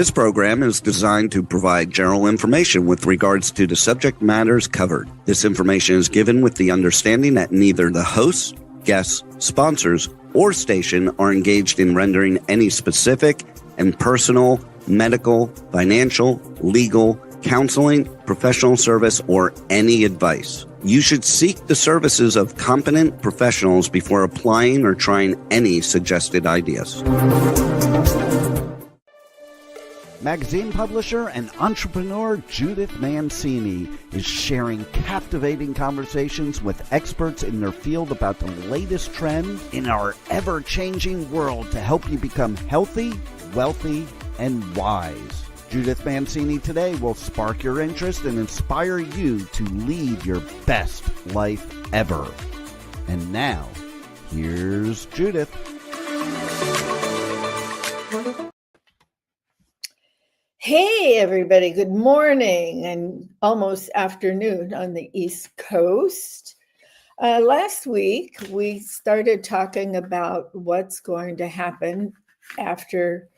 This program is designed to provide general information with regards to the subject matters covered. This information is given with the understanding that neither the hosts, guests, sponsors, or station are engaged in rendering any specific and personal, medical, financial, legal, counseling, professional service, or any advice. You should seek the services of competent professionals before applying or trying any suggested ideas. Magazine publisher and entrepreneur Judith Mancini is sharing captivating conversations with experts in their field about the latest trends in our ever-changing world to help you become healthy, wealthy, and wise. Judith Mancini today will spark your interest and inspire you to lead your best life ever. And now, here's Judith. Hey, everybody. Good morning and almost afternoon on the East Coast. Last week, we started talking about what's going to happen after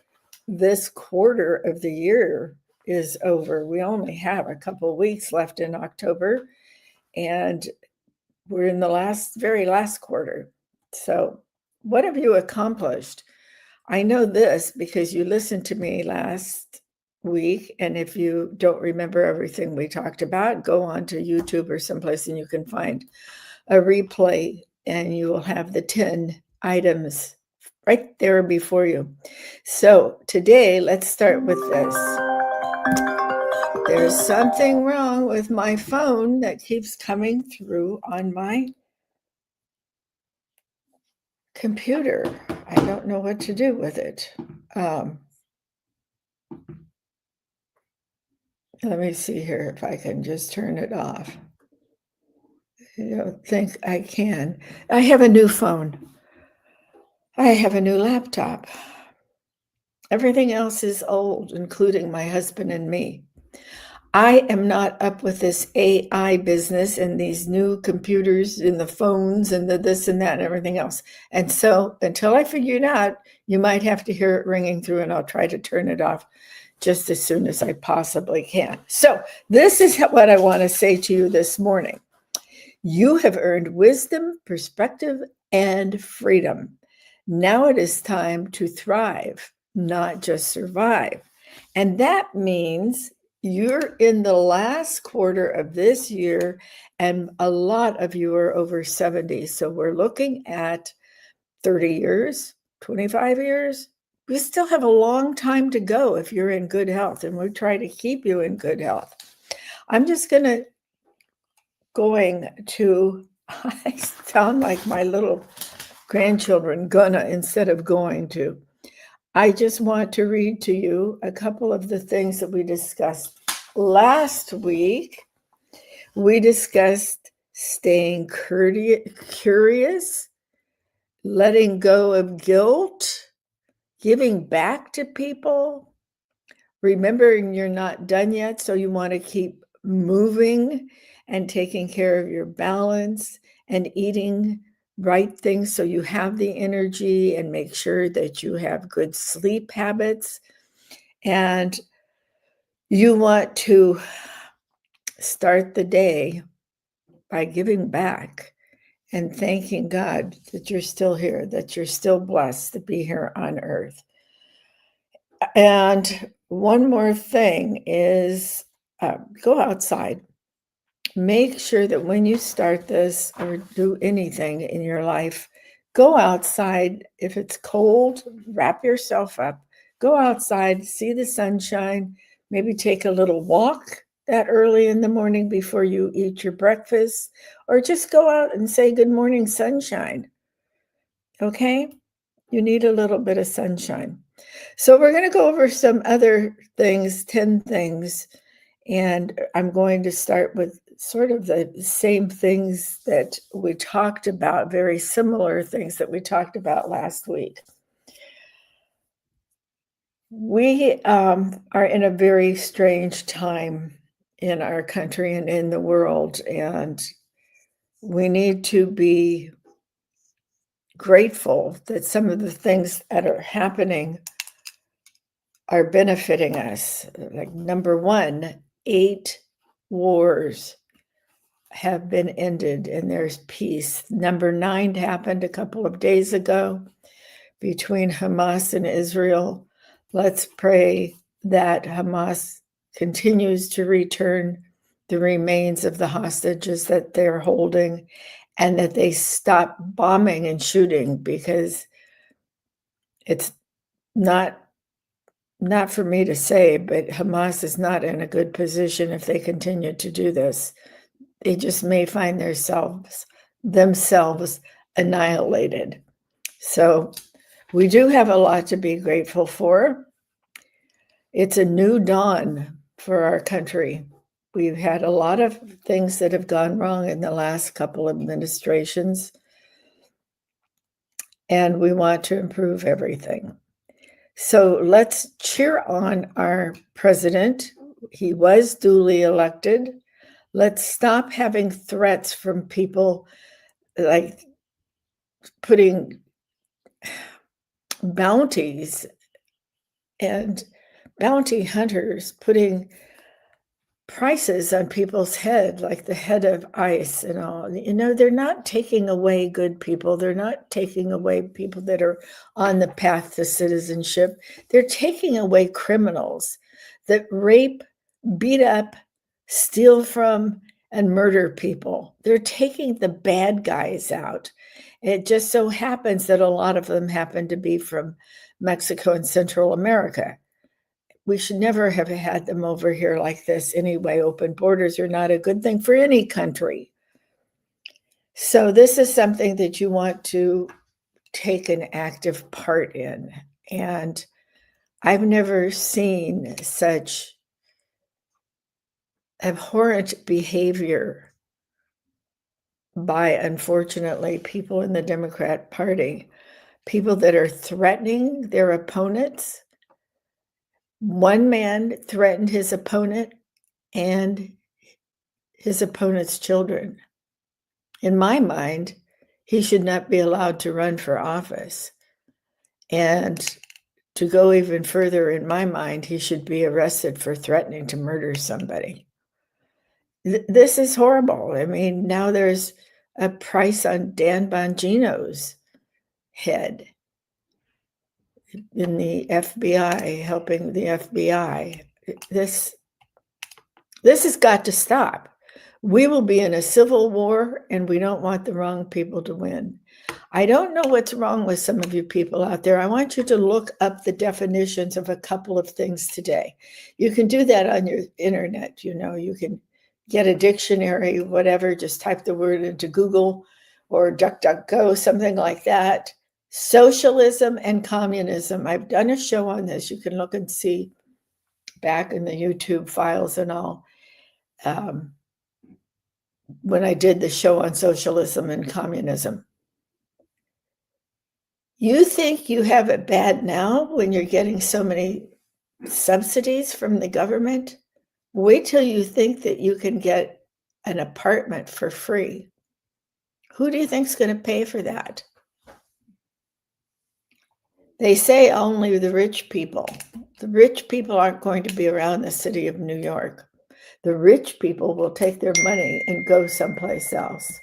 this quarter of the year is over. We only have a couple of weeks left in October, and we're in the very last quarter. So what have you accomplished? I know this because you listened to me last week, and if you don't remember everything we talked about, go on to YouTube or someplace and you can find a replay, and you will have the 10 items right there before you. So today, let's start with this. There's something wrong with my phone that keeps coming through on my computer. I don't know what to do with it. Let me see here if I can just turn it off. I don't think I can. I have a new phone. I have a new laptop. Everything else is old, including my husband and me. I am not up with this AI business and these new computers and the phones and the this and that and everything else. And so until I figure it out, you might have to hear it ringing through, and I'll try to turn it off just as soon as I possibly can. So this is what I want to say to you this morning. You have earned wisdom, perspective, and freedom. Now it is time to thrive, not just survive. And that means you're in the last quarter of this year, and a lot of you are over 70. So we're looking at 30 years, 25 years. We still have a long time to go if you're in good health, and we try to keep you in good health. I'm just going to, I sound like my little grandchildren, gonna instead of going to. I just want to read to you a couple of the things that we discussed last week. We discussed staying curious, letting go of guilt, giving back to people, remembering you're not done yet, so you want to keep moving and taking care of your balance and eating right things so you have the energy, and make sure that you have good sleep habits. And you want to start the day by giving back and thanking God that you're still here, that you're still blessed to be here on earth. And one more thing is go outside. Make sure that when you start this or do anything in your life, go outside. If it's cold, wrap yourself up. Go outside, see the sunshine, maybe take a little walk that early in the morning before you eat your breakfast, or just go out and say, good morning, sunshine. Okay? You need a little bit of sunshine. So we're going to go over some other things, 10 things, and I'm going to start with sort of the same things that we talked about, very similar things that we talked about last week. We are in a very strange time in our country and in the world, and we need to be grateful that some of the things that are happening are benefiting us. Like number one, 8 wars have been ended and there's peace. Number 9 happened a couple of days ago between Hamas and Israel. Let's pray that Hamas continues to return the remains of the hostages that they're holding and that they stop bombing and shooting, because it's not for me to say, but Hamas is not in a good position if they continue to do this. They just may find themselves annihilated. So we do have a lot to be grateful for. It's a new dawn for our country. We've had a lot of things that have gone wrong in the last couple of administrations, and we want to improve everything. So let's cheer on our president. He was duly elected. Let's stop having threats from people like putting bounties and bounty hunters putting prices on people's head, like the head of ICE and all. They're not taking away good people. They're not taking away people that are on the path to citizenship. They're taking away criminals that rape, beat up, steal from, and murder people. They're taking the bad guys out. It just so happens that a lot of them happen to be from Mexico and Central America. We should never have had them over here like this anyway. Open borders are not a good thing for any country. So this is something that you want to take an active part in. And I've never seen such abhorrent behavior by, unfortunately, people in the Democrat Party, people that are threatening their opponents. One man threatened his opponent and his opponent's children. In my mind, he should not be allowed to run for office. And to go even further, in my mind, he should be arrested for threatening to murder somebody. This is horrible. I mean, now there's a price on Dan Bongino's head in the FBI, helping the FBI. This has got to stop. We will be in a civil war, and we don't want the wrong people to win. I don't know what's wrong with some of you people out there. I want you to look up the definitions of a couple of things today. You can do that on your internet. You can get a dictionary, whatever, just type the word into Google or DuckDuckGo, something like that. Socialism and communism. I've done a show on this. You can look and see back in the YouTube files and all. When I did the show on socialism and communism. You think you have it bad now when you're getting so many subsidies from the government? Wait till you think that you can get an apartment for free. Who do you think is going to pay for that? They say only the rich people. The rich people aren't going to be around the city of New York. The rich people will take their money and go someplace else.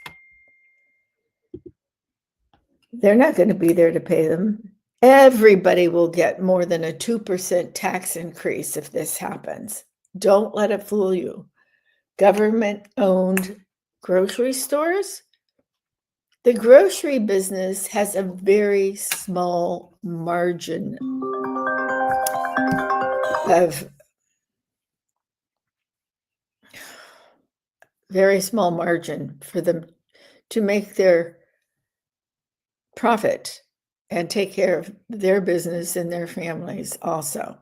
They're not going to be there to pay them. Everybody will get more than a 2% tax increase if this happens. Don't let it fool you. Government-owned grocery stores? The grocery business has a very small margin of for them to make their profit and take care of their business and their families also.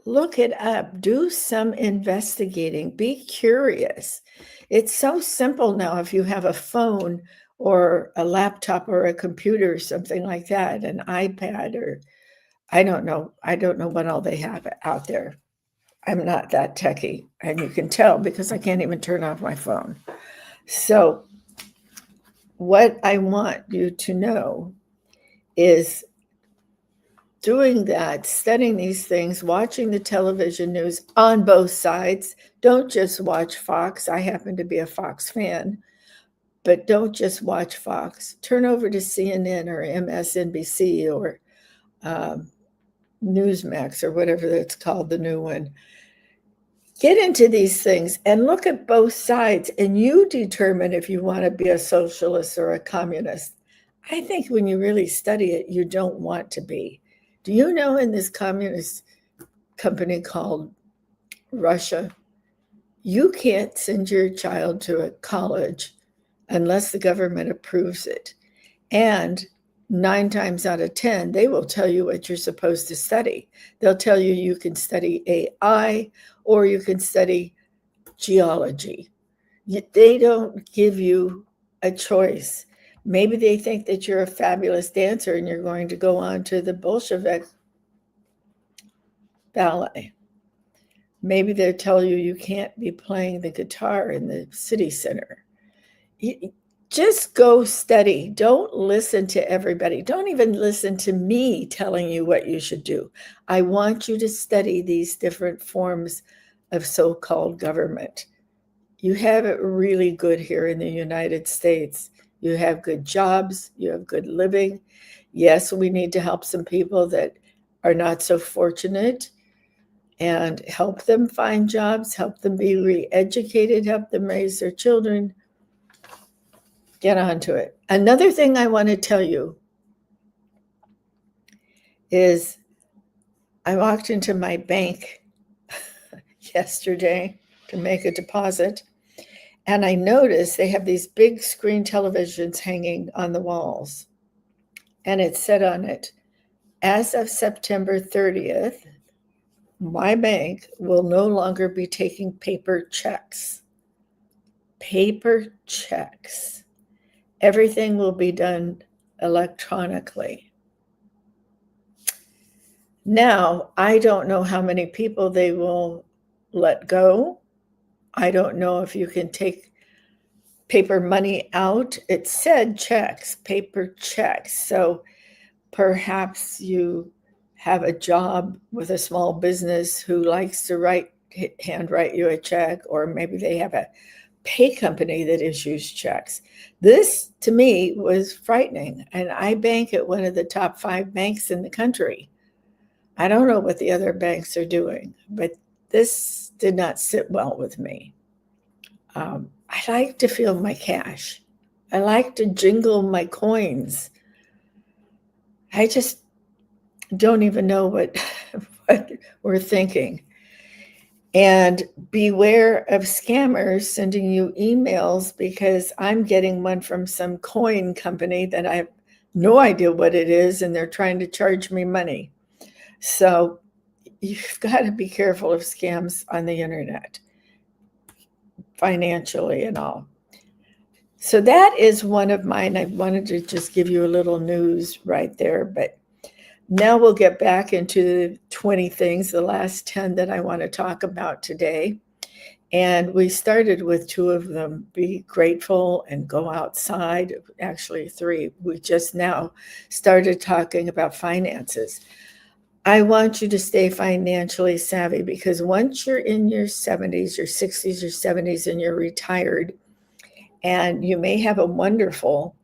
Look it up. Do some investigating. Be curious. It's so simple now if you have a phone or a laptop or a computer or something like that, an iPad, or I don't know what all they have out there. I'm not that techie, and you can tell because I can't even turn off my phone. So what I want you to know is doing that, studying these things, watching the television news on both sides. Don't just watch Fox. I happen to be a Fox fan, but don't just watch Fox. Turn over to CNN or MSNBC or Newsmax or whatever that's called, the new one. Get into these things and look at both sides, and you determine if you want to be a socialist or a communist. I think when you really study it, you don't want to be. Do you know in this communist company called Russia, you can't send your child to a college unless the government approves it. And 9 times out of 10, they will tell you what you're supposed to study. They'll tell you you can study AI or you can study geology. They don't give you a choice. Maybe they think that you're a fabulous dancer and you're going to go on to the Bolshevik ballet. Maybe they'll tell you you can't be playing the guitar in the city center. Just go study. Don't listen to everybody. Don't even listen to me telling you what you should do. I want you to study these different forms of so-called government. You have it really good here in the United States. You have good jobs. You have good living. Yes, we need to help some people that are not so fortunate and help them find jobs, help them be re-educated, help them raise their children. Get onto it. Another thing I want to tell you is I walked into my bank yesterday to make a deposit, and I noticed they have these big screen televisions hanging on the walls. And it said on it, as of September 30th, my bank will no longer be taking paper checks. Paper checks. Everything will be done electronically. Now, I don't know how many people they will let go. I don't know if you can take paper money out. It said checks, paper checks. So perhaps you have a job with a small business who likes to handwrite you a check, or maybe they have a pay company that issues checks. This, to me, was frightening. And I bank at one of the top 5 banks in the country. I don't know what the other banks are doing, but this did not sit well with me. I like to feel my cash. I like to jingle my coins. I just don't even know what we're thinking. And beware of scammers sending you emails, because I'm getting one from some coin company that I have no idea what it is, and they're trying to charge me money. So you've got to be careful of scams on the internet, financially and all. So that is one of mine. I wanted to just give you a little news right there, but now we'll get back into the 20 things, the last 10 that I want to talk about today. And we started with 2 of them, be grateful and go outside. Actually 3. We just now started talking about finances. I want you to stay financially savvy, because once you're in your 70s, your 60s, your 70s, and you're retired, and you may have a wonderful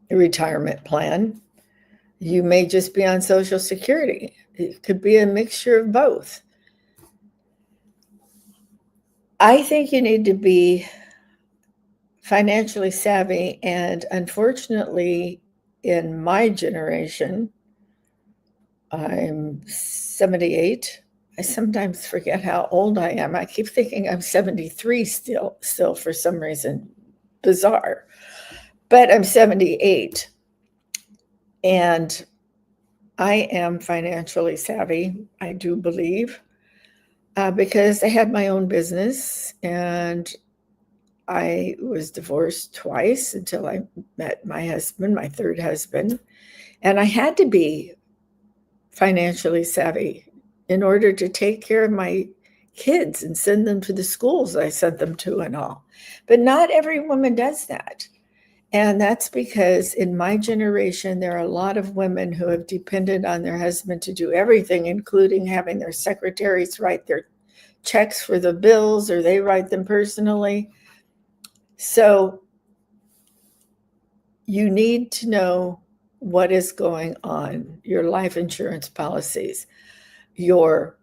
retirement plan. You may just be on Social Security. It could be a mixture of both. I think you need to be financially savvy, and unfortunately, in my generation, I'm 78. I sometimes forget how old I am. I keep thinking I'm 73 still for some reason. Bizarre. But I'm 78, and I am financially savvy, I do believe, because I had my own business, and I was divorced twice until I met my husband, my 3rd husband, and I had to be financially savvy in order to take care of my kids and send them to the schools I sent them to and all. But not every woman does that. And that's because in my generation, there are a lot of women who have depended on their husband to do everything, including having their secretaries write their checks for the bills, or they write them personally. So you need to know what is going on, your life insurance policies, your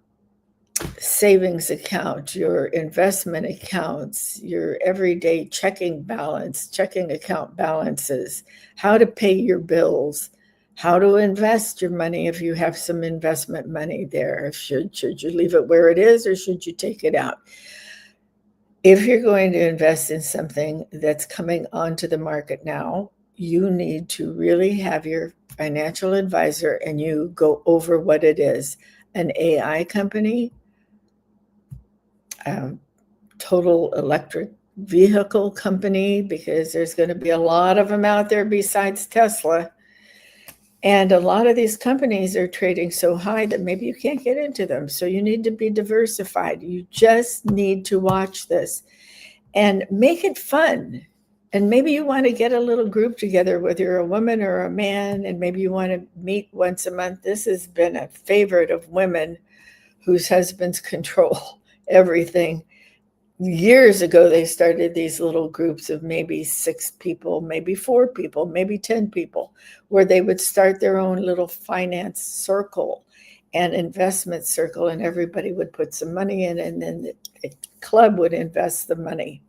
savings account, your investment accounts, your everyday checking account balances, how to pay your bills, how to invest your money if you have some investment money there. Should you leave it where it is, or should you take it out? If you're going to invest in something that's coming onto the market now, you need to really have your financial advisor and you go over what it is. An AI company, total electric vehicle company, because there's going to be a lot of them out there besides Tesla. And a lot of these companies are trading so high that maybe you can't get into them. So you need to be diversified. You just need to watch this and make it fun. And maybe you want to get a little group together, whether you're a woman or a man, and maybe you want to meet once a month. This has been a favorite of women whose husbands control everything. Years ago, they started these little groups of maybe 6 people, maybe 4 people, maybe 10 people, where they would start their own little finance circle and investment circle, and everybody would put some money in, and then the club would invest the money.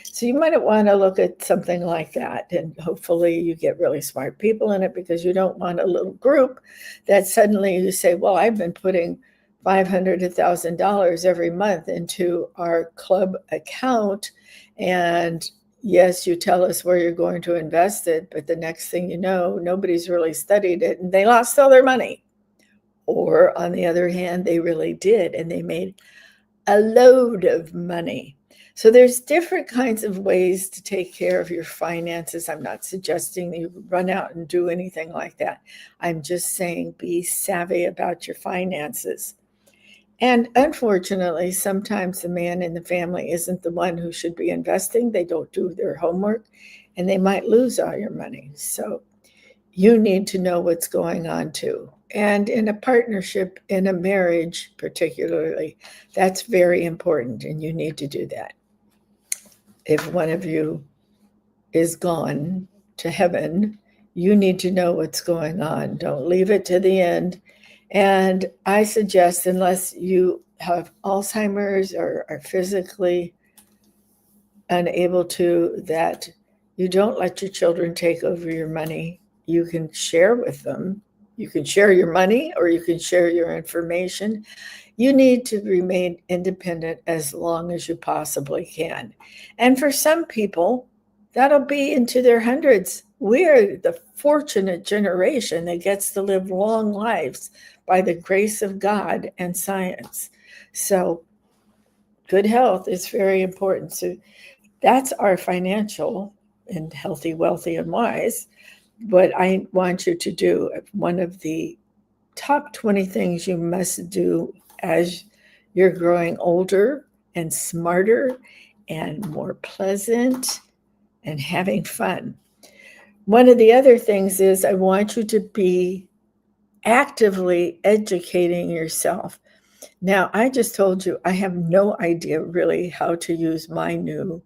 So you might want to look at something like that, and hopefully you get really smart people in it, because you don't want a little group that suddenly you say, well, I've been putting $500 to $1,000 every month into our club account, and yes, you tell us where you're going to invest it, but the next thing you know, nobody's really studied it and they lost all their money. Or on the other hand, they really did, and they made a load of money. So there's different kinds of ways to take care of your finances. I'm not suggesting that you run out and do anything like that. I'm just saying be savvy about your finances. And unfortunately, sometimes the man in the family isn't the one who should be investing. They don't do their homework, and they might lose all your money. So you need to know what's going on too. And in a partnership, in a marriage particularly, that's very important, and you need to do that. If one of you is gone to heaven, you need to know what's going on. Don't leave it to the end. And I suggest, unless you have Alzheimer's or are physically unable to, that you don't let your children take over your money. You can share with them. You can share your money, or you can share your information. You need to remain independent as long as you possibly can. And for some people, that'll be into their hundreds. We're the fortunate generation that gets to live long lives by the grace of God and science. So good health is very important. So that's our financial and healthy, wealthy, and wise. What I want you to do, one of the top 20 things you must do as you're growing older and smarter and more pleasant and having fun. One of the other things is I want you to be actively educating yourself. Now, I just told you I have no idea really how to use my new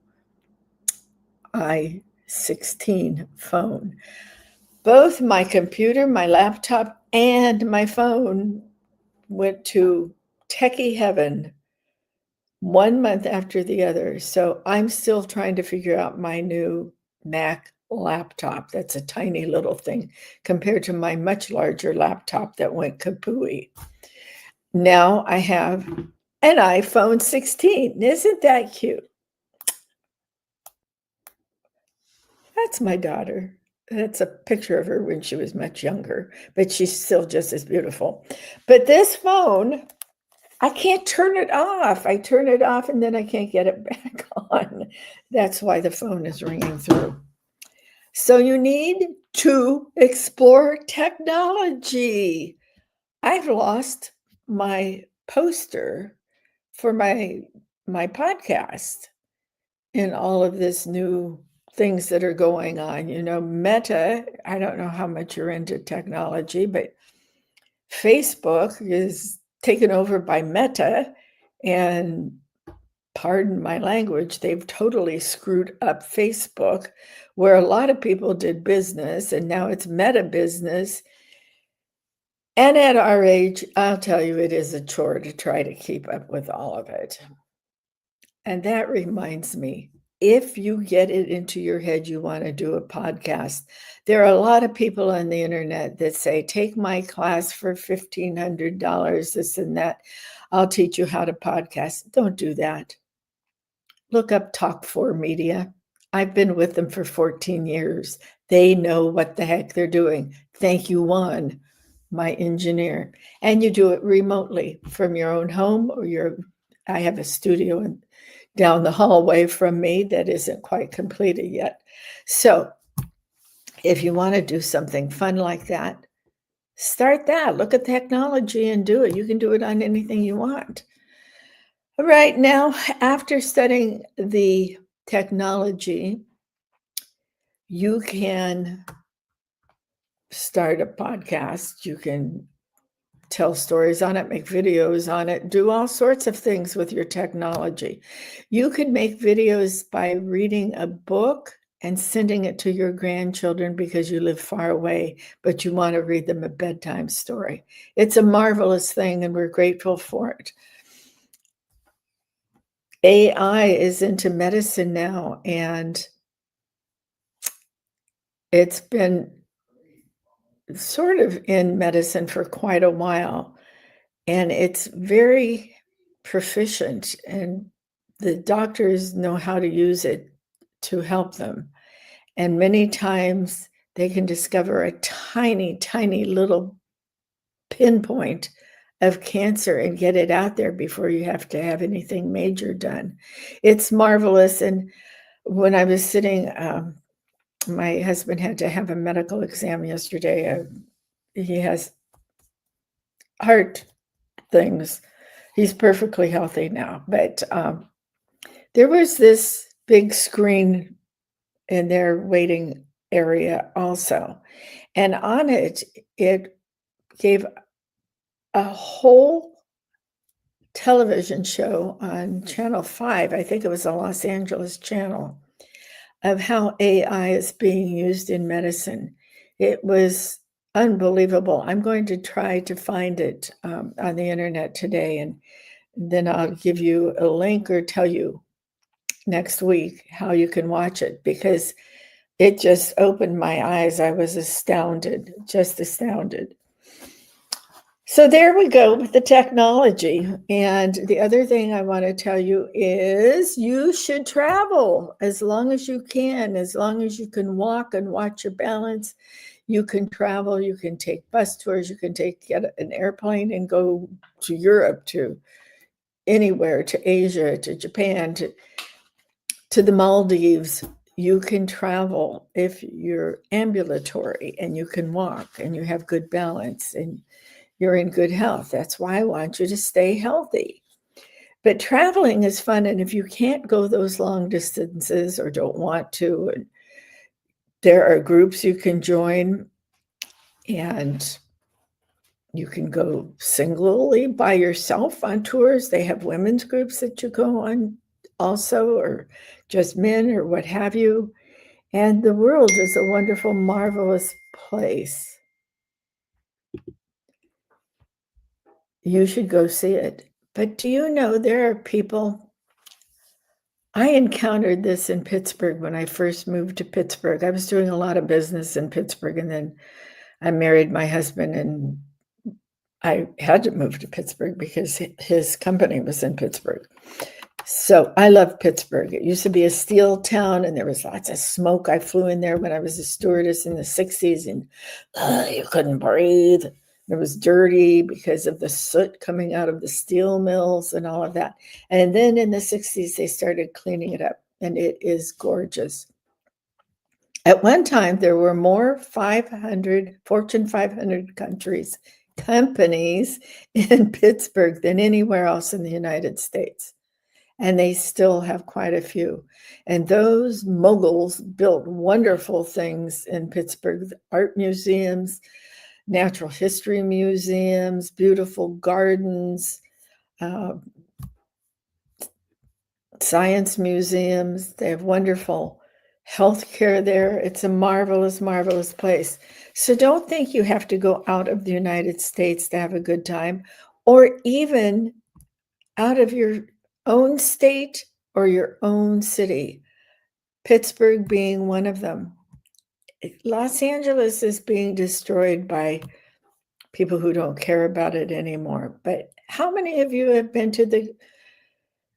i16 phone. Both my computer, my laptop, and my phone went to techie heaven 1 month after the other. So I'm still trying to figure out my new Mac laptop. That's a tiny little thing compared to my much larger laptop that went kapooey. Now I have an iPhone 16. Isn't that cute? That's my daughter. That's a picture of her when she was much younger, but she's still just as beautiful. But this phone, I can't turn it off. I turn it off and then I can't get it back on. That's why the phone is ringing through. So you need to explore technology. I've lost my poster for my podcast in all of this new things that are going on. Meta, I don't know how much you're into technology, but Facebook is taken over by Meta, and pardon my language, they've totally screwed up Facebook, where a lot of people did business, and now it's Meta business. And at our age, I'll tell you, it is a chore to try to keep up with all of it. And that reminds me, if you get it into your head you want to do a podcast, there are a lot of people on the internet that say, take my class for $1,500, this and that. I'll teach you how to podcast. Don't do that. Look up Talk4 Media. I've been with them for 14 years. They know what the heck they're doing. Thank you, Juan, my engineer. And you do it remotely from your own home, or I have a studio down the hallway from me that isn't quite completed yet. So if you want to do something fun like that, start that. Look at technology and do it. You can do it on anything you want. Right now, after studying the technology, you can start a podcast. You can tell stories on it, make videos on it, do all sorts of things with your technology. You could make videos by reading a book and sending it to your grandchildren because you live far away, but you want to read them a bedtime story. It's a marvelous thing, and we're grateful for it. AI is into medicine now, and it's been sort of in medicine for quite a while, and it's very proficient, and the doctors know how to use it to help them. And many times they can discover a tiny, tiny little pinpoint of cancer and get it out there before you have to have anything major done. It's marvelous. And when I was sitting, my husband had to have a medical exam yesterday. He has heart things. He's perfectly healthy now. But there was this big screen in their waiting area also. And on it, it gave a whole television show on Channel 5, I think it was a Los Angeles channel, of how AI is being used in medicine. It was unbelievable. I'm going to try to find it on the internet today, and then I'll give you a link or tell you next week how you can watch it, because it just opened my eyes. I was astounded, just astounded. So there we go with the technology. And the other thing I want to tell you is you should travel as long as you can, as long as you can walk and watch your balance. You can travel, you can take bus tours, you can get an airplane and go to Europe, to anywhere, to Asia, to Japan, to the Maldives. You can travel if you're ambulatory and you can walk and you have good balance and you're in good health. That's why I want you to stay healthy. But traveling is fun. And if you can't go those long distances or don't want to, there are groups you can join, and you can go singly by yourself on tours. They have women's groups that you go on also, or just men, or what have you. And the world is a wonderful, marvelous place. You should go see it. But do you know there are people, I encountered this in Pittsburgh when I first moved to Pittsburgh. I was doing a lot of business in Pittsburgh, and then I married my husband, and I had to move to Pittsburgh because his company was in Pittsburgh. So I love Pittsburgh. It used to be a steel town, and there was lots of smoke. I flew in there when I was a stewardess in the 60s, and you couldn't breathe. It was dirty because of the soot coming out of the steel mills and all of that. And then in the 60s, they started cleaning it up, and it is gorgeous. At one time, there were more Fortune 500 companies in Pittsburgh than anywhere else in the United States. and they still have quite a few. And those moguls built wonderful things in Pittsburgh, art museums, natural history museums, beautiful gardens, uh, science museums. They have wonderful healthcare there. It's a marvelous, marvelous place. So don't think you have to go out of the United States to have a good time, or even out of your own state or your own city, Pittsburgh being one of them. Los Angeles is being destroyed by people who don't care about it anymore. But how many of you have been to the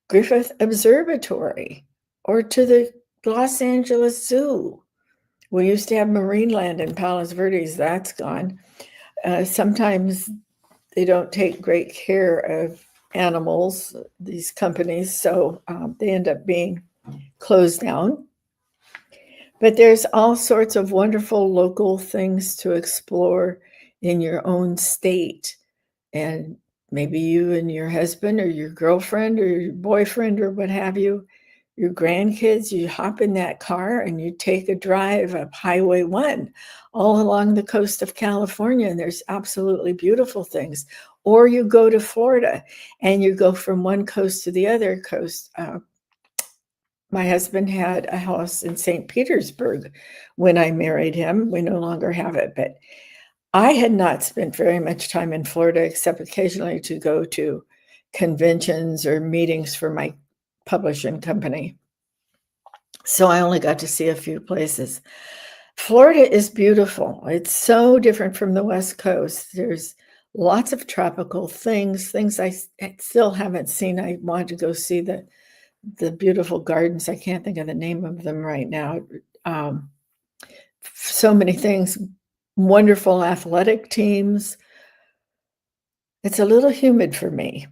Griffith Observatory or to the Los Angeles Zoo? We used to have Marineland in Palos Verdes. That's gone. Sometimes they don't take great care of animals, these companies, so they end up being closed down. But there's all sorts of wonderful local things to explore in your own state. And maybe you and your husband or your girlfriend or your boyfriend or what have you, your grandkids, you hop in that car and you take a drive up Highway 1 all along the coast of California, and there's absolutely beautiful things. Or you go to Florida and you go from one coast to the other coast. My husband had a house in St. Petersburg when I married him. We no longer have it, but I had not spent very much time in Florida except occasionally to go to conventions or meetings for my publishing company. So I only got to see a few places. Florida is beautiful. It's so different from the West Coast. There's lots of tropical things I still haven't seen. I want to go see the beautiful gardens. I can't think of the name of them right now. So many things, wonderful athletic teams. It's a little humid for me,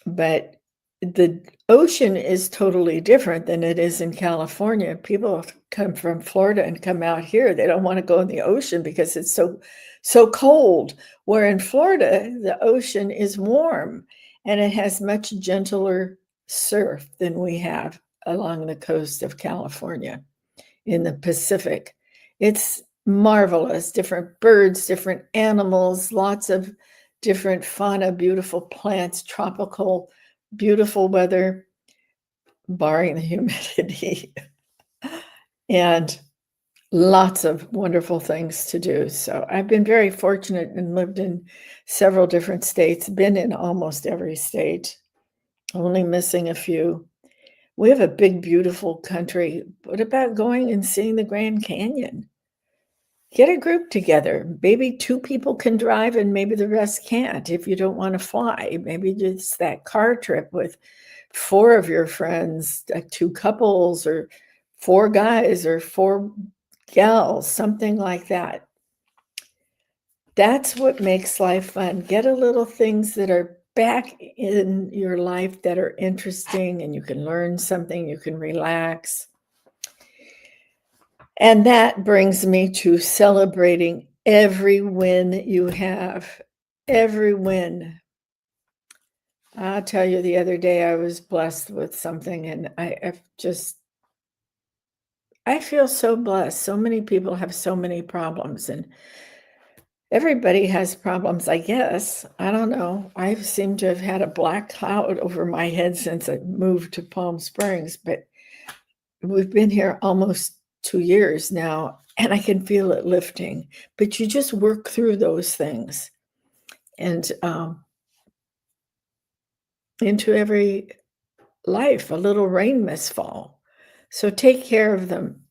but the ocean is totally different than it is in California. People come from Florida and come out here. They don't want to go in the ocean because it's so cold. Where in Florida, the ocean is warm and it has much gentler surf than we have along the coast of California in the Pacific. It's marvelous, different birds, different animals, lots of different fauna, beautiful plants, tropical, beautiful weather, barring the humidity, and lots of wonderful things to do. So I've been very fortunate and lived in several different states, been in almost every state, only missing a few. We have a big, beautiful country. What about going and seeing the Grand Canyon? Get a group together. Maybe 2 people can drive and maybe the rest can't. If you don't want to fly, maybe just that car trip with 4 of your friends, 2 couples or 4 guys or 4 gals, something like that. That's what makes life fun. Get a little things that are back in your life that are interesting and you can learn something, you can relax. And that brings me to celebrating every win you have, every win. I'll tell you, the other day I was blessed with something and I feel so blessed. So many people have so many problems and everybody has problems, I guess. I don't know. I seem to have had a black cloud over my head since I moved to Palm Springs, but we've been here almost 2 years now, and I can feel it lifting. But you just work through those things and into every life, a little rain must fall. So take care of them.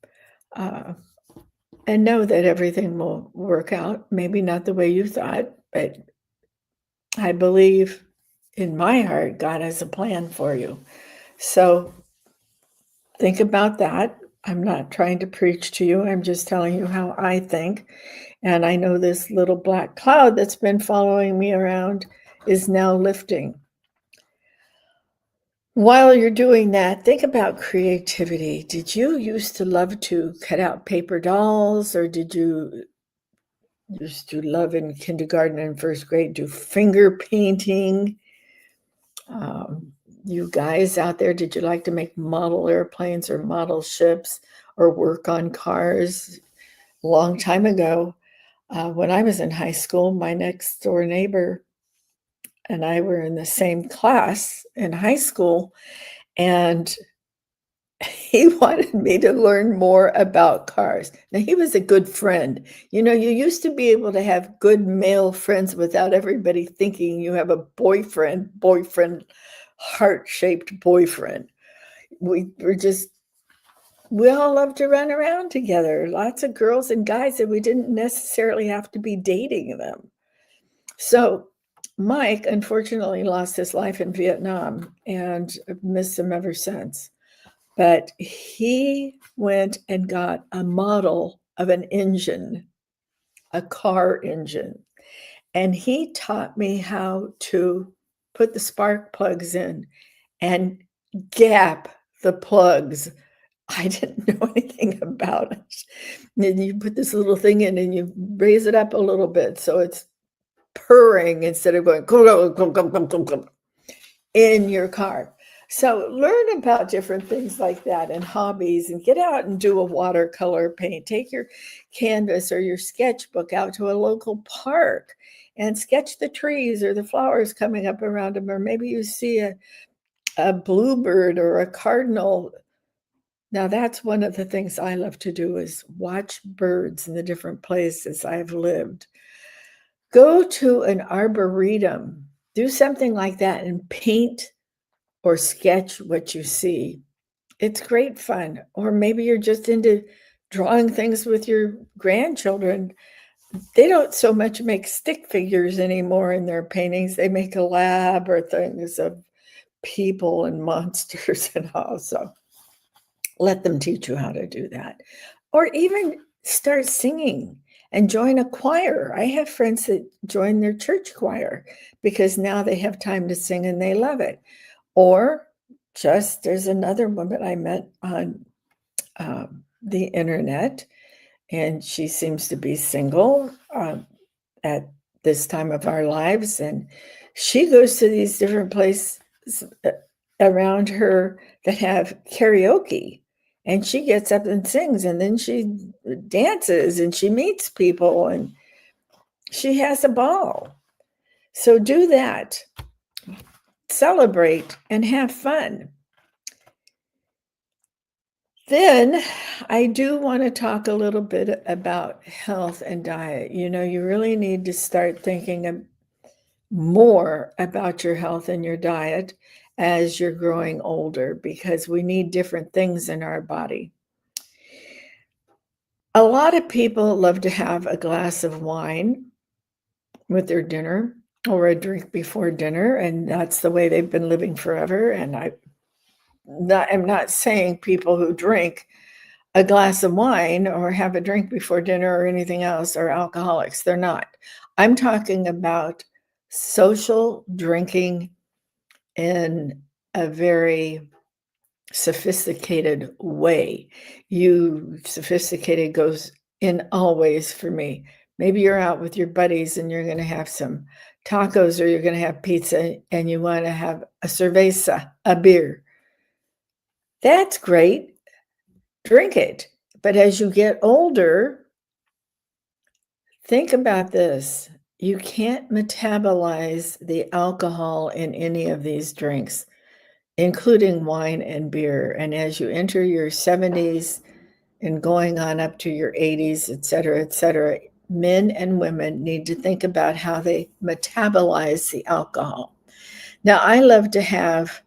And know that everything will work out. Maybe not the way you thought, but I believe in my heart, God has a plan for you. So think about that. I'm not trying to preach to you. I'm just telling you how I think. And I know this little black cloud that's been following me around is now lifting. While you're doing that, think about creativity. Did you used to love to cut out paper dolls, or did you used to love in kindergarten and first grade do finger painting, You guys out there, did you like to make model airplanes or model ships or work on cars? A long time ago, when I was in high school, my next door neighbor and I were in the same class in high school, and he wanted me to learn more about cars. Now, he was a good friend. You know, you used to be able to have good male friends without everybody thinking you have a boyfriend, heart-shaped boyfriend. We all loved to run around together. Lots of girls and guys, and we didn't necessarily have to be dating them. So Mike, unfortunately, lost his life in Vietnam, and I've missed him ever since. But he went and got a model of an engine, a car engine, and he taught me how to put the spark plugs in and gap the plugs. I didn't know anything about it. And you put this little thing in and you raise it up a little bit so it's purring instead of going in your car. So learn about different things like that and hobbies, and get out and do a watercolor paint. Take your canvas or your sketchbook out to a local park and sketch the trees or the flowers coming up around them, or maybe you see a bluebird or a cardinal. Now, that's one of the things I love to do, is watch birds in the different places I've lived. Go to an arboretum, do something like that, and paint or sketch what you see. It's great fun. Or maybe you're just into drawing things with your grandchildren. They don't so much make stick figures anymore in their paintings. They make elaborate things of people and monsters and all. So let them teach you how to do that. Or even start singing and join a choir. I have friends that join their church choir because now they have time to sing and they love it. Or just, there's another woman I met on the internet, and she seems to be single at this time of our lives. And she goes to these different places around her that have karaoke. And she gets up and sings, and then she dances and she meets people and she has a ball. So do that. Celebrate and have fun. Then I do want to talk a little bit about health and diet. You know, you really need to start thinking more about your health and your diet as you're growing older, because we need different things in our body. A lot of people love to have a glass of wine with their dinner or a drink before dinner, and that's the way they've been living forever. And I'm not saying people who drink a glass of wine or have a drink before dinner or anything else are alcoholics. They're not. I'm talking about social drinking in a very sophisticated way. Sophisticated goes in always for me. Maybe you're out with your buddies and you're going to have some tacos, or you're going to have pizza and you want to have a cerveza, a beer. That's great. Drink it. But as you get older, think about this. You can't metabolize the alcohol in any of these drinks, including wine and beer. And as you enter your 70s and going on up to your 80s, et cetera, men and women need to think about how they metabolize the alcohol. Now, I love to have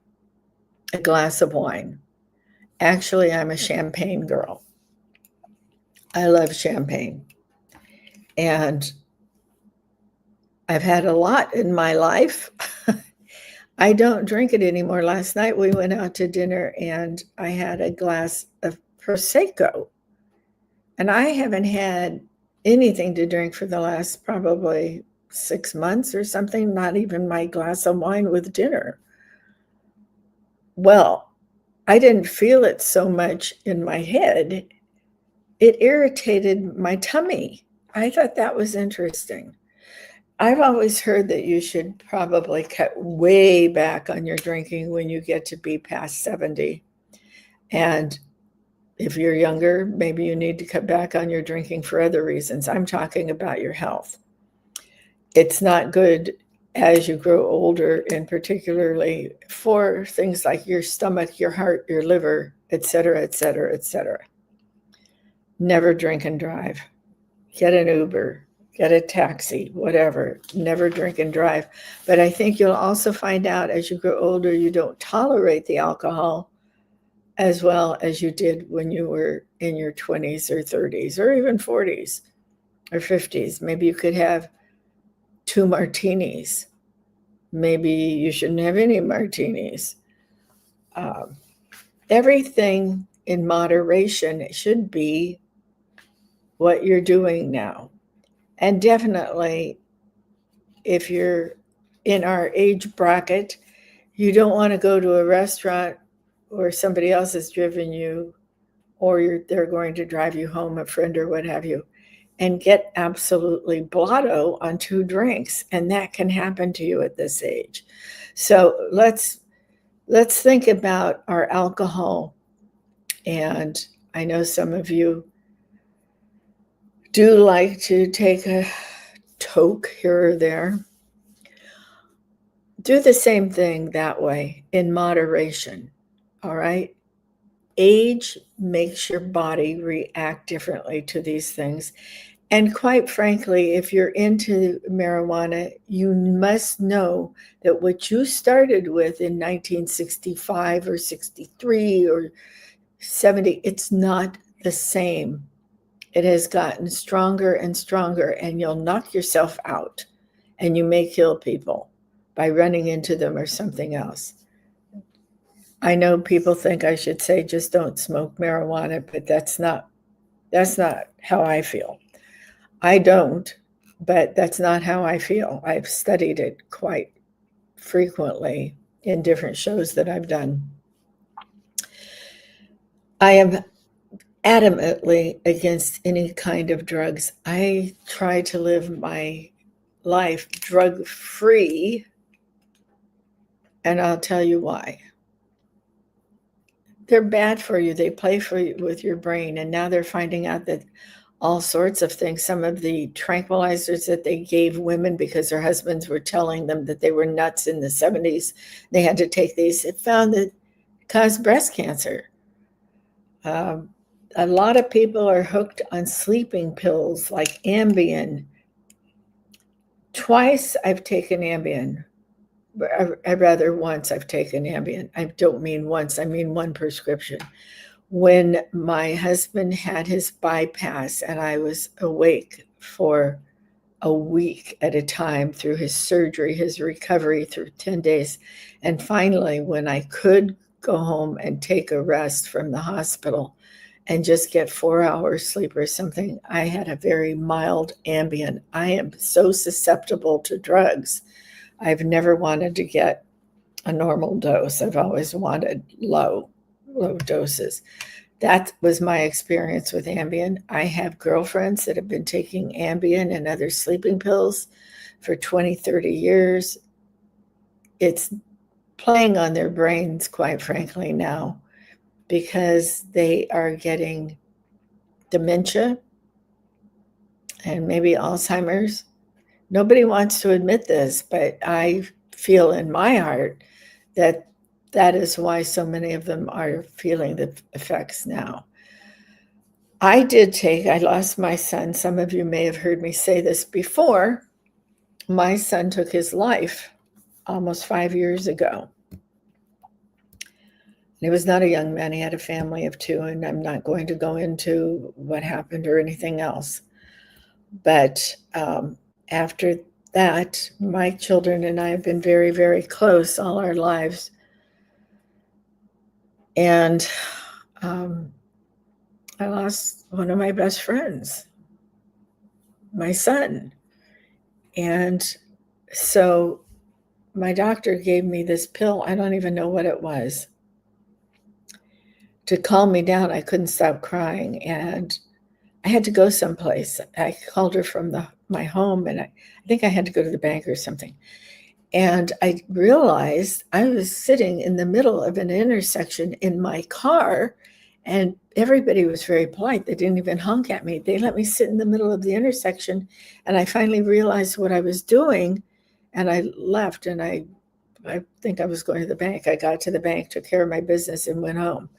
a glass of wine. Actually, I'm a champagne girl. I love champagne. And I've had a lot in my life. I don't drink it anymore. Last night we went out to dinner and I had a glass of Prosecco. And I haven't had anything to drink for the last probably 6 months or something, not even my glass of wine with dinner. Well, I didn't feel it so much in my head. It irritated my tummy. I thought that was interesting. I've always heard that you should probably cut way back on your drinking when you get to be past 70. And if you're younger, maybe you need to cut back on your drinking for other reasons. I'm talking about your health. It's not good as you grow older, and particularly for things like your stomach, your heart, your liver, etc., etc., etc. Never drink and drive. Get an Uber, get a taxi, whatever. Never drink and drive. But I think you'll also find out as you grow older, you don't tolerate the alcohol as well as you did when you were in your 20s or 30s or even 40s or 50s. Maybe you could have 2 martinis. Maybe you shouldn't have any martinis. Everything in moderation should be what you're doing now. And definitely, if you're in our age bracket, you don't want to go to a restaurant where somebody else has driven you, or they're going to drive you home, a friend or what have you, and get absolutely blotto on 2 drinks. And that can happen to you at this age. So let's think about our alcohol. And I know some of you do like to take a toke here or there. Do the same thing that way in moderation. All right. Age makes your body react differently to these things. And quite frankly, if you're into marijuana, you must know that what you started with in 1965 or 63 or 70, it's not the same. It has gotten stronger and stronger, and you'll knock yourself out, and you may kill people by running into them or something else. I know people think I should say just don't smoke marijuana, but that's not how I feel. I don't, but that's not how I feel. I've studied it quite frequently in different shows that I've done. I am adamantly against any kind of drugs. I try to live my life drug-free, and I'll tell you why. They're bad for you. They play with your brain, and now they're finding out that all sorts of things, some of the tranquilizers that they gave women because their husbands were telling them that they were nuts in the 70s, they had to take these. It found that it caused breast cancer. A lot of people are hooked on sleeping pills like Ambien. Twice I've taken Ambien. Once I've taken Ambien. I don't mean once, I mean 1 prescription. When my husband had his bypass and I was awake for a week at a time through his surgery, his recovery through 10 days. And finally, when I could go home and take a rest from the hospital and just get 4 hours sleep or something, I had a very mild Ambien. I am so susceptible to drugs. I've never wanted to get a normal dose. I've always wanted low doses. That was my experience with Ambien. I have girlfriends that have been taking Ambien and other sleeping pills for 20, 30 years. It's playing on their brains, quite frankly, now, because they are getting dementia and maybe Alzheimer's. Nobody wants to admit this, but I feel in my heart that is why so many of them are feeling the effects now. I lost my son. Some of you may have heard me say this before. My son took his life almost 5 years ago. He was not a young man. He had a family of 2, and I'm not going to go into what happened or anything else. But after that, my children and I have been very, very close all our lives. And I lost one of my best friends, my son. And so my doctor gave me this pill. I don't even know what it was, to calm me down. I couldn't stop crying, and I had to go someplace. I called her from the my home, and I think I had to go to the bank or something. And I realized I was sitting in the middle of an intersection in my car, and everybody was very polite. They didn't even honk at me. They let me sit in the middle of the intersection, and I finally realized what I was doing, and I left, and I think I was going to the bank. I got to the bank, took care of my business, and went home.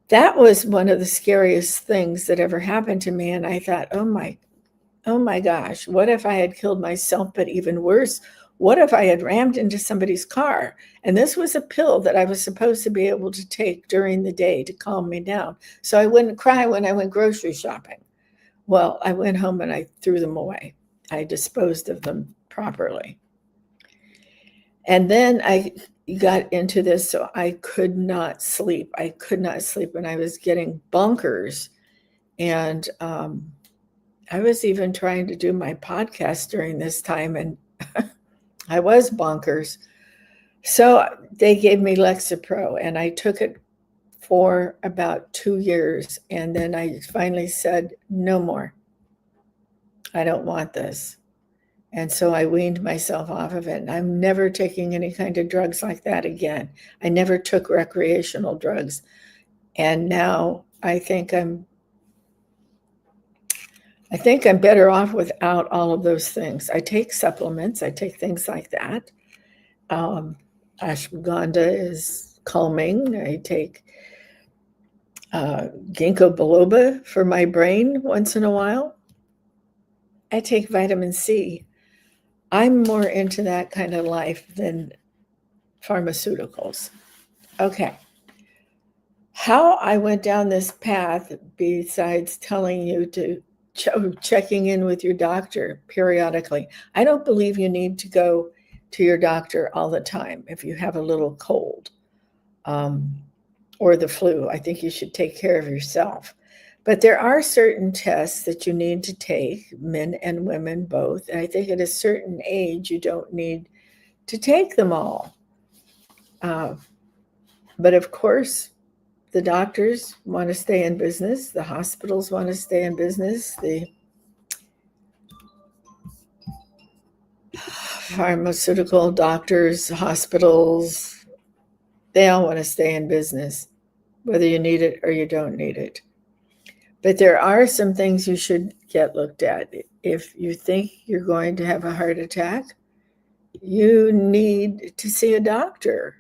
That was one of the scariest things that ever happened to me, and I thought, oh my gosh, what if I had killed myself? But even worse, what if I had rammed into somebody's car? And this was a pill that I was supposed to be able to take during the day to calm me down, so I wouldn't cry when I went grocery shopping. Well, I went home and I threw them away. I disposed of them properly. And then I got into this, so I could not sleep. I could not sleep, and I was getting bonkers. And I was even trying to do my podcast during this time, and I was bonkers. So they gave me Lexapro, and I took it for about 2 years. And then I finally said, no more. I don't want this. And so I weaned myself off of it. And I'm never taking any kind of drugs like that again. I never took recreational drugs. And now I think I'm better off without all of those things. I take supplements. I take things like that. Ashwagandha is calming. I take ginkgo biloba for my brain once in a while. I take vitamin C. I'm more into that kind of life than pharmaceuticals. Okay. How I went down this path, besides telling you to checking in with your doctor periodically. I don't believe you need to go to your doctor all the time if you have a little cold or the flu. I think you should take care of yourself. But there are certain tests that you need to take, men and women both. And I think at a certain age, you don't need to take them all. But of course, the doctors want to stay in business. The hospitals want to stay in business. The pharmaceutical doctors, hospitals, they all want to stay in business, whether you need it or you don't need it. But there are some things you should get looked at. If you think you're going to have a heart attack, you need to see a doctor.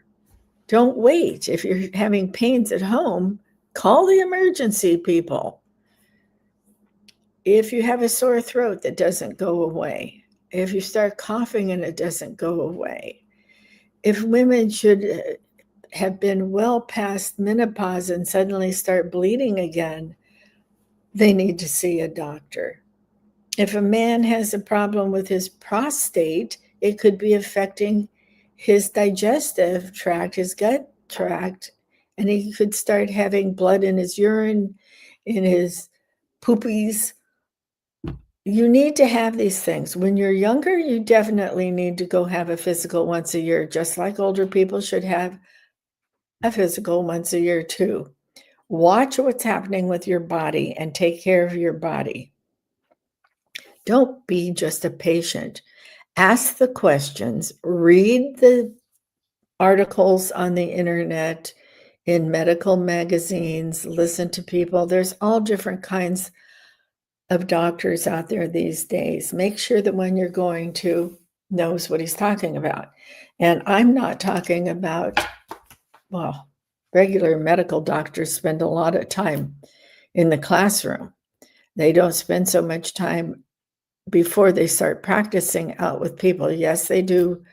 Don't wait. If you're having pains at home, call the emergency people. If you have a sore throat that doesn't go away, if you start coughing and it doesn't go away, if women should have been well past menopause and suddenly start bleeding again, they need to see a doctor. If a man has a problem with his prostate, it could be affecting his digestive tract, his gut tract, and he could start having blood in his urine, in his poopies. You need to have these things. When you're younger, you definitely need to go have a physical once a year, just like older people should have a physical once a year too. Watch what's happening with your body and take care of your body. Don't be just a patient. Ask the questions, read the articles on the internet, in medical magazines, listen to people. There's all different kinds of doctors out there these days. Make sure that when you're going to knows what he's talking about. And I'm not talking about, well, regular medical doctors spend a lot of time in the classroom. They don't spend so much time before they start practicing out with people. Yes, they do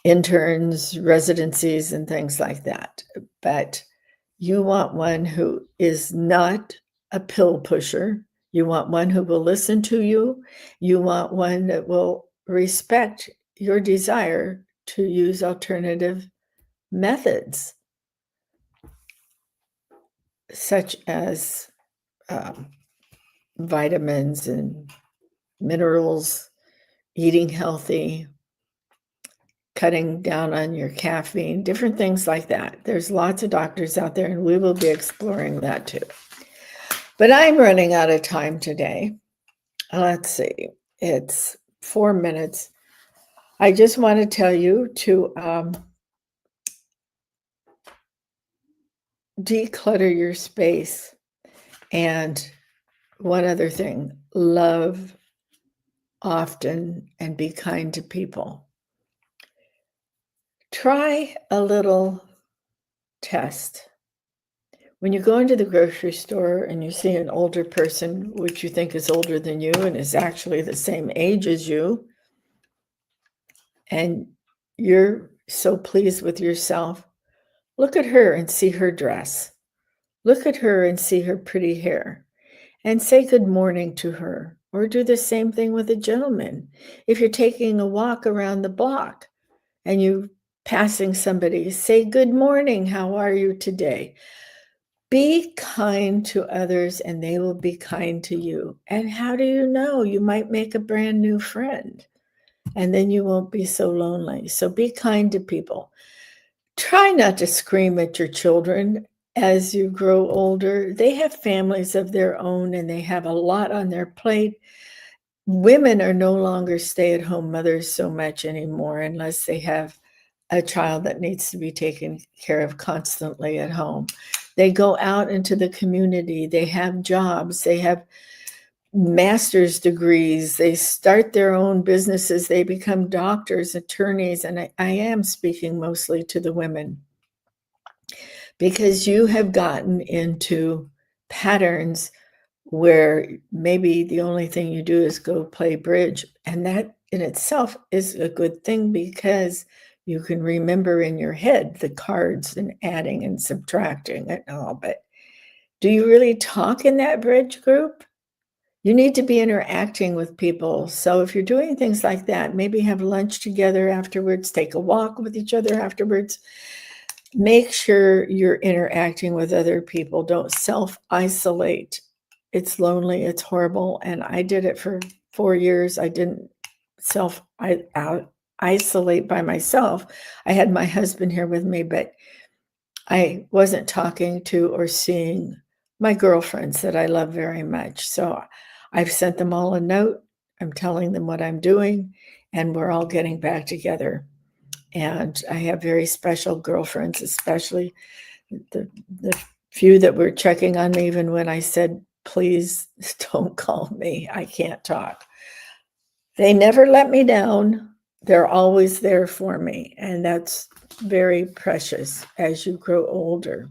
interns, residencies, and things like that. But you want one who is not a pill pusher. You want one who will listen to you. You want one that will respect your desire to use alternative methods, such as vitamins and minerals, eating healthy, cutting down on your caffeine, different things like that. There's lots of doctors out there, and we will be exploring that too. But I'm running out of time today. Let's see. It's 4 minutes. I just want to tell you to declutter your space. And one other thing, love often and be kind to people. Try a little test. When you go into the grocery store and you see an older person, which you think is older than you and is actually the same age as you, and you're so pleased with yourself, look at her and see her dress. Look at her and see her pretty hair and say good morning to her, or do the same thing with a gentleman. If you're taking a walk around the block and you passing somebody, say good morning, how are you today? Be kind to others and they will be kind to you. And how do you know? You might make a brand new friend and then you won't be so lonely. So be kind to people. Try not to scream at your children as you grow older. They have families of their own and they have a lot on their plate. Women are no longer stay-at-home mothers so much anymore unless they have a child that needs to be taken care of constantly at home. They go out into the community. They have jobs. They have master's degrees. They start their own businesses. They become doctors, attorneys, and I am speaking mostly to the women because you have gotten into patterns where maybe the only thing you do is go play bridge. And that in itself is a good thing because you can remember in your head the cards and adding and subtracting and all. But do you really talk in that bridge group? You need to be interacting with people. So if you're doing things like that, maybe have lunch together afterwards, take a walk with each other afterwards. Make sure you're interacting with other people. Don't self-isolate. It's lonely, it's horrible, and I did it for 4 years. I didn't isolate by myself. I had my husband here with me, but I wasn't talking to or seeing my girlfriends that I love very much. So I've sent them all a note. I'm telling them what I'm doing, and we're all getting back together. And I have very special girlfriends, especially the few that were checking on me even when I said, please don't call me. I can't talk. They never let me down. They're always there for me. And that's very precious as you grow older.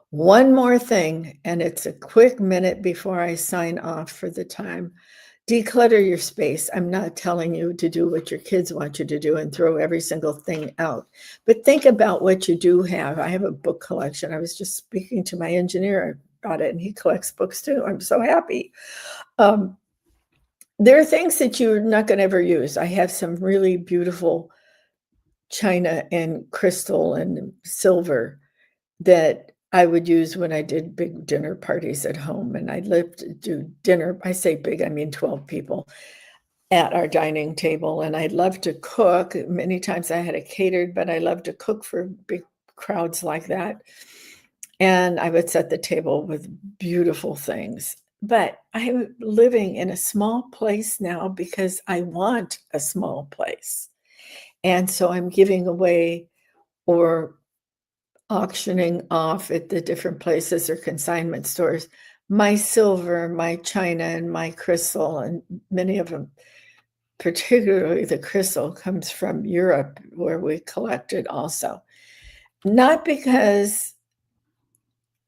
One more thing, and it's a quick minute before I sign off for the time. Declutter your space. I'm not telling you to do what your kids want you to do and throw every single thing out, but think about what you do have. I have a book collection. I was just speaking to my engineer about it, and he collects books too. I'm so happy. There are things that you're not going to ever use. I have some really beautiful china and crystal and silver that I would use when I did big dinner parties at home, and I lived to do dinner. I say big, I mean 12 people at our dining table, and I love to cook. Many times I had it catered, but I love to cook for big crowds like that. And I would set the table with beautiful things. But I'm living in a small place now because I want a small place. And so I'm giving away or auctioning off at the different places or consignment stores my silver, my china, and my crystal, and many of them, particularly the crystal, comes from Europe where we collect it also. Not because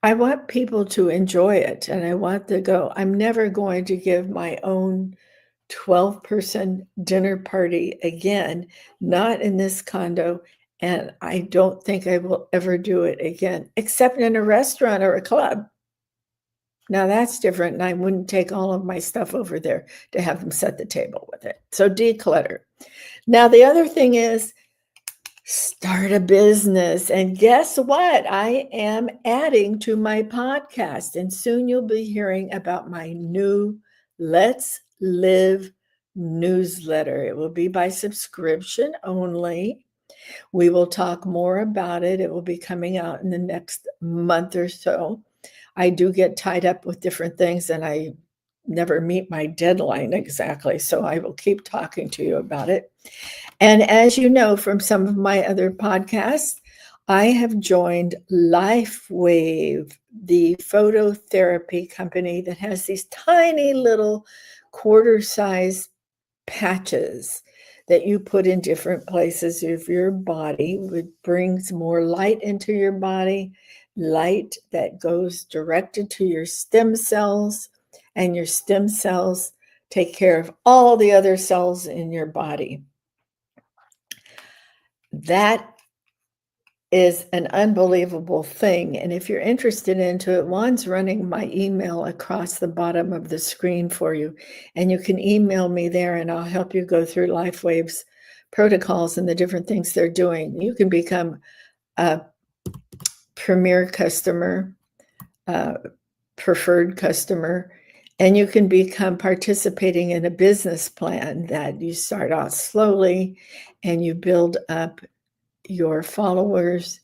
I want people to enjoy it and I want to go. I'm never going to give my own 12-person dinner party again, not in this condo. And I don't think I will ever do it again, except in a restaurant or a club. Now that's different. And I wouldn't take all of my stuff over there to have them set the table with it. So declutter. Now, the other thing is start a business. And guess what? I am adding to my podcast. And soon you'll be hearing about my new Let's Live newsletter. It will be by subscription only. We will talk more about it. It will be coming out in the next month or so. I do get tied up with different things and I never meet my deadline exactly. So I will keep talking to you about it. And as you know from some of my other podcasts, I have joined LifeWave, the phototherapy company that has these tiny little quarter-size patches that you put in different places of your body, which brings more light into your body, light that goes directed to your stem cells, and your stem cells take care of all the other cells in your body. That is an unbelievable thing. And if you're interested into it, Juan's running my email across the bottom of the screen for you. And you can email me there and I'll help you go through LifeWave's protocols and the different things they're doing. You can become a premier customer, preferred customer, and you can become participating in a business plan that you start out slowly and you build up your followers,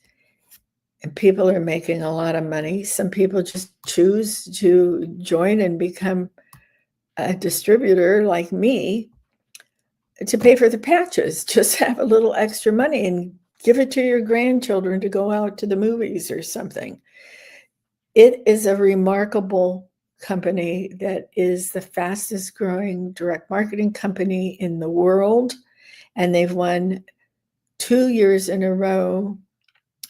and people are making a lot of money. Some people just choose to join and become a distributor like me to pay for the patches. Just have a little extra money and give it to your grandchildren to go out to the movies or something. It is a remarkable company that is the fastest growing direct marketing company in the world. And they've won 2 years in a row.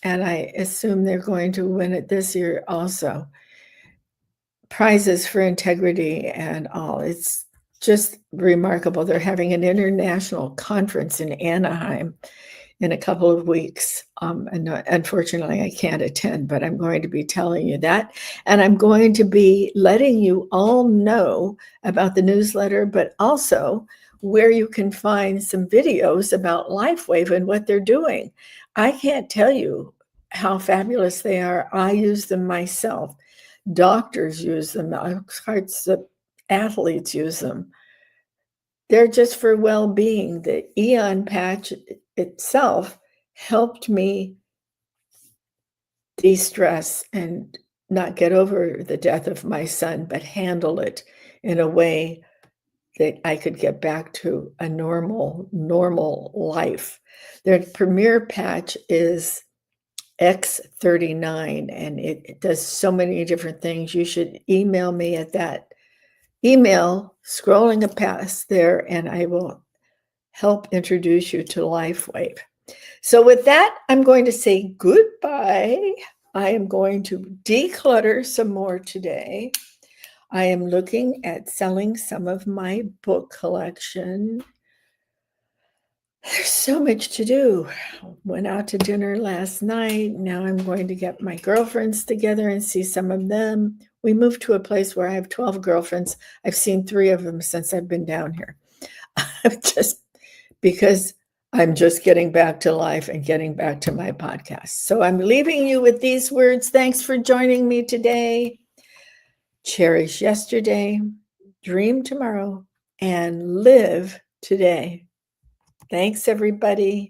And I assume they're going to win it this year also. Prizes for integrity and all. It's just remarkable. They're having an international conference in Anaheim in a couple of weeks. And unfortunately, I can't attend, but I'm going to be telling you that. And I'm going to be letting you all know about the newsletter, but also where you can find some videos about LifeWave and what they're doing. I can't tell you how fabulous they are. I use them myself. Doctors use them. Athletes use them. They're just for well-being. The Eon patch itself helped me de-stress and not get over the death of my son, but handle it in a way that I could get back to a normal life. Their premier patch is X39, and it does so many different things. You should email me at that email, scrolling past there, and I will help introduce you to LifeWave. So with that, I'm going to say goodbye. I am going to declutter some more today. I am looking at selling some of my book collection. There's so much to do. Went out to dinner last night. Now I'm going to get my girlfriends together and see some of them. We moved to a place where I have 12 girlfriends. I've seen 3 of them since I've been down here. Just because I'm just getting back to life and getting back to my podcast. So I'm leaving you with these words. Thanks for joining me today. Cherish yesterday, dream tomorrow, and live today. Thanks, everybody.